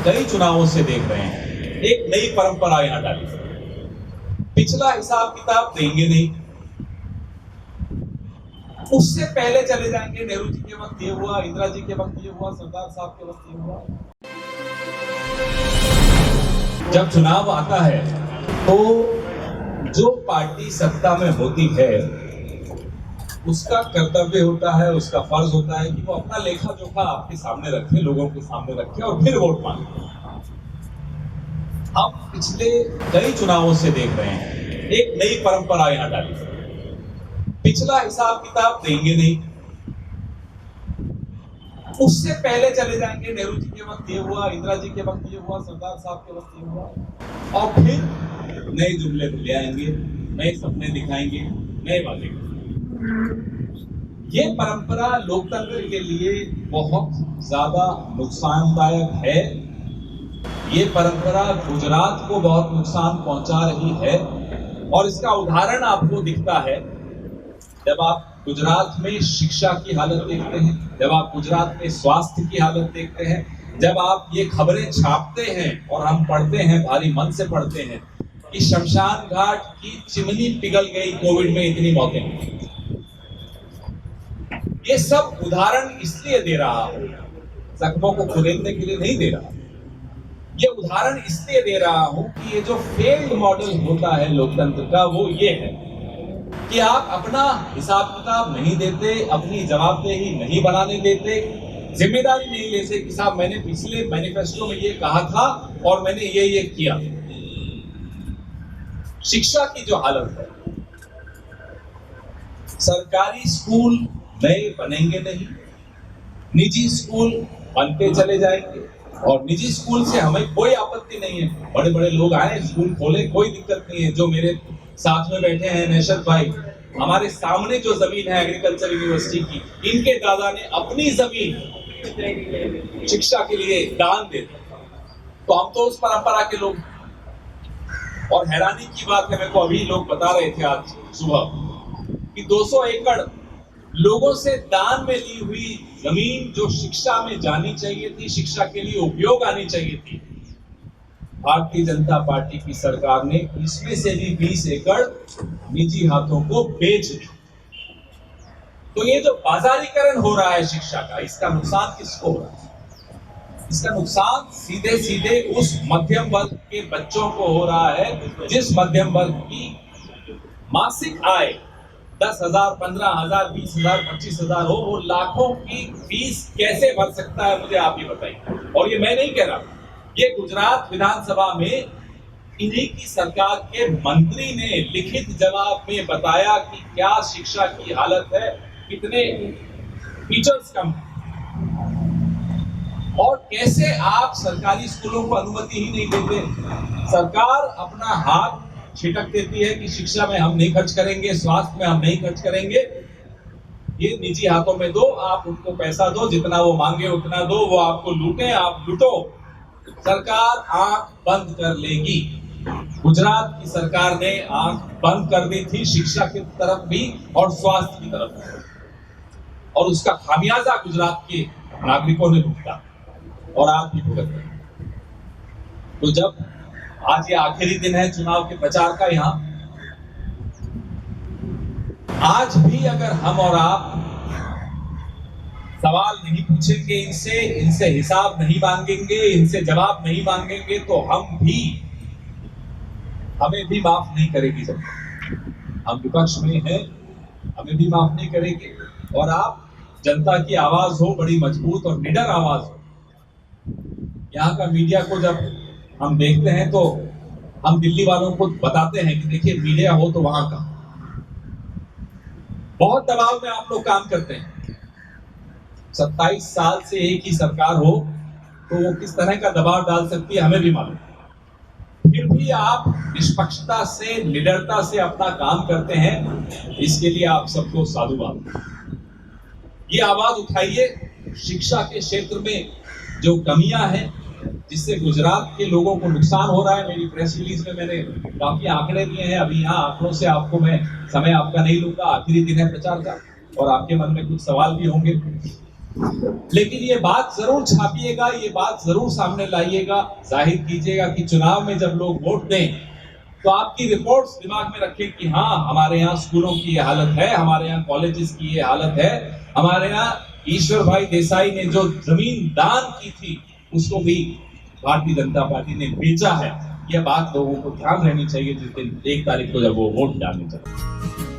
कई चुनावों से देख रहे हैं, एक नई परंपरा यहाँ डाली। पिछला हिसाब किताब देंगे नहीं, उससे पहले चले जाएंगे। नेहरू जी के वक्त ये हुआ, इंदिरा जी के वक्त ये हुआ, सरदार साहब के वक्त ये हुआ। जब चुनाव आता है तो जो पार्टी सत्ता में होती है उसका कर्तव्य होता है, उसका फर्ज होता है कि वो अपना लेखा जोखा आपके सामने रखे, लोगों के सामने रखे और फिर वोट मांगे। हम पिछले कई चुनावों से देख रहे हैं, एक नई परंपरा यहाँ डाली। पिछला हिसाब किताब देंगे नहीं, उससे पहले चले जाएंगे। नेहरू जी के वक्त ये हुआ, इंदिरा जी के वक्त ये हुआ, सरदार साहब के वक्त ये हुआ, और फिर नए जुमले ले आएंगे, नए सपने दिखाएंगे, नए वादे करेंगे। ये परंपरा लोकतंत्र के लिए बहुत ज्यादा नुकसानदायक है। ये परंपरा गुजरात को बहुत नुकसान पहुंचा रही है और इसका उदाहरण आपको दिखता है जब आप गुजरात में शिक्षा की हालत देखते हैं, जब आप गुजरात में स्वास्थ्य की हालत देखते हैं, जब आप ये खबरें छापते हैं और हम पढ़ते हैं, भारी मन से पढ़ते हैं कि शमशान घाट की चिमनी पिघल गई, कोविड में इतनी मौतें हुई। ये सब उदाहरण इसलिए दे रहा हूं, जख्मों को खुदेड़ने के लिए नहीं दे रहा। ये उदाहरण इसलिए दे रहा हूं कि ये जो फेल्ड मॉडल होता है लोकतंत्र का, वो ये है कि आप अपना हिसाब किताब नहीं देते, अपनी जवाबदेही नहीं बनाने देते, जिम्मेदारी नहीं लेते कि साहब मैंने पिछले मैनिफेस्टो में ये कहा था और मैंने ये किया। शिक्षा की जो हालत है, सरकारी स्कूल नए बनेंगे नहीं, निजी स्कूल बनते चले जाएंगे। और निजी स्कूल से हमें कोई आपत्ति नहीं है, बड़े बड़े लोग आए स्कूल खोले, कोई दिक्कत नहीं है। जो मेरे साथ में बैठे हैं नौशाद भाई, हमारे सामने जो जमीन है एग्रीकल्चर यूनिवर्सिटी की, इनके दादा ने अपनी जमीन शिक्षा के लिए दान दे दी। तो हम तो उस परंपरा के लोग। और हैरानी की बात है, मेरे को अभी लोग बता रहे थे आज सुबह कि 200 एकड़ लोगों से दान में ली हुई जमीन जो शिक्षा में जानी चाहिए थी, शिक्षा के लिए उपयोग आनी चाहिए थी, भारतीय जनता पार्टी की सरकार ने इसमें से भी 20 एकड़ निजी हाथों को बेच दी। तो ये जो बाजारीकरण हो रहा है शिक्षा का, इसका नुकसान किसको हो रहा है? इसका नुकसान सीधे सीधे उस मध्यम वर्ग के बच्चों को हो रहा है जिस मध्यम वर्ग की मासिक आय 10,000, 15,000, 20,000, 25,000 हो, वो लाखों की फीस कैसे भर सकता है, मुझे आप ही बताइए। और ये मैं नहीं कह रहा, ये गुजरात विधानसभा में इन्हीं की सरकार के मंत्री ने लिखित जवाब में बताया कि क्या शिक्षा की हालत है, कितने टीचर्स कम और कैसे आप सरकारी स्कूलों को अनुमति ही नहीं देते। सरकार अपना हाथ छिटक देती है कि शिक्षा में हम नहीं खर्च करेंगे, स्वास्थ्य में हम नहीं खर्च करेंगे, ये निजी हाथों में दो, आप उनको पैसा दो, जितना वो मांगे उतना दो, वो आपको लूटे, आप लूटो। सरकार आंख बंद कर लेगी। गुजरात की सरकार ने आंख बंद कर दी थी शिक्षा की तरफ भी और स्वास्थ्य की तरफ भी, और उसका खामियाजा गुजरात के नागरिकों ने भुगता और आज भी भुगत रहे। तो जब आज ये आखिरी दिन है चुनाव के प्रचार का, यहां आज भी अगर हम और आप सवाल नहीं पूछेंगे, इनसे हिसाब नहीं मांगेंगे, इनसे जवाब नहीं मांगेंगे, तो हमें भी माफ नहीं करेगी। जब हम विपक्ष में हैं, हमें भी माफ नहीं करेंगे। और आप जनता की आवाज हो, बड़ी मजबूत और निडर आवाज हो। यहाँ का मीडिया को जब हम देखते हैं तो हम दिल्ली वालों को बताते हैं कि देखिए मीडिया हो तो वहां का बहुत दबाव में आप लोग काम करते हैं। 27 साल से एक ही सरकार हो तो वो किस तरह का दबाव डाल सकती है, हमें भी मालूम। फिर भी आप निष्पक्षता से, निडरता से अपना काम करते हैं, इसके लिए आप सबको साधुवाद। ये आवाज उठाइए। शिक्षा के क्षेत्र में जो कमियां हैं, जिससे गुजरात के लोगों को नुकसान हो रहा है, मेरी प्रेस रिलीज में मैंने काफी आंकड़े दिए हैं। अभी यहाँ आंकड़ों से आपको मैं समय आपका नहीं लूंगा, आखिरी दिन है प्रचार का और आपके मन में कुछ सवाल भी होंगे। लेकिन ये बात जरूर छापिएगा, ये बात जरूर सामने लाइएगा, जाहिर कीजिएगा कि चुनाव में जब लोग वोट दें तो आपकी रिपोर्ट्स दिमाग में रखें कि हाँ, हमारे यहाँ स्कूलों की ये हालत है, हमारे यहाँ कॉलेजेस की ये हालत है, हमारे यहाँ ईश्वर भाई देसाई ने जो जमीन दान की थी उसको भी भारतीय जनता पार्टी ने बेचा है। यह बात लोगों को ध्यान रहनी चाहिए जिस दिन 1 तारीख को जब वो वोट डालने चले।